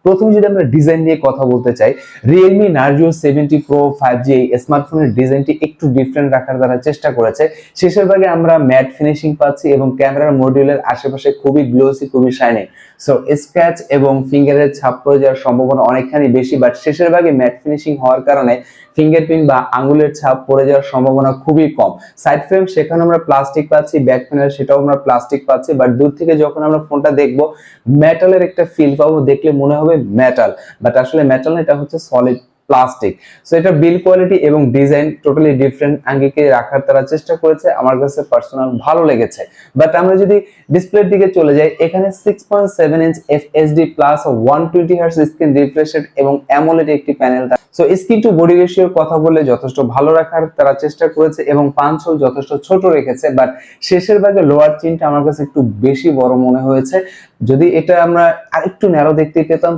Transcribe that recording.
প্রথমে যদি আমরা ডিজাইন নিয়ে কথা বলতে চাই, Realme Narzo 70 Pro 5G এই স্মার্টফোনের ডিজাইনটি একটু ডিফারেন্ট রাখার তারা চেষ্টা করেছে। শেষের ভাগে আমরা ম্যাট ফিনিশিং পাচ্ছি এবং ক্যামেরার মডিউলের আশেপাশে খুবই গ্লোসি, খুবই শাইনিং। সো স্ক্র্যাচ এবং ফিঙ্গারের ছাপ পড়ে যাওয়ার সম্ভাবনা অনেকখানি বেশি, বাট শেষের ভাগে ম্যাট ফিনিশিং হওয়ার কারণে ফিঙ্গারপ্রিন্ট বা আঙ্গুলের ছাপ পড়ে যাওয়ার সম্ভাবনা খুবই কম। সাইড ফ্রেম সেখানে আমরা প্লাস্টিক পাচ্ছি, ব্যাক প্যানেল সেটাও আমরা প্লাস্টিক পাচ্ছি, বাট দূর থেকে যখন আমরা ফোনটা দেখবো মেটালের একটা ফিল পাবো, দেখলে মনে হবে মেটাল, বাট আসলে মেটাল না, এটা হচ্ছে সলিড প্লাস্টিক। সো এটা বিল কোয়ালিটি এবং ডিজাইন টোটালি ডিফারেন্ট আঙ্গিকে রাখার তারা চেষ্টা করেছে, আমার কাছে পার্সোনাল ভালো লেগেছে। বাট আমরা যদি ডিসপ্লের দিকে চলে যাই, এখানে 6.7 inch FHD plus 120 hertz screen refresh rate এবং অ্যামোলেড একটি panel. So screen to body রেশিওর কথা বললে যথেষ্ট ভালো রাখার তারা চেষ্টা করেছে এবং পাঞ্চ হোল যথেষ্ট ছোট রেখেছে, বাট শেষের ভাগে লোয়ার চিনটা আমার কাছে একটু বেশি বড় মনে হয়েছে। যদি এটা আমরা আরেকটু ন্যারো দেখতে পেতাম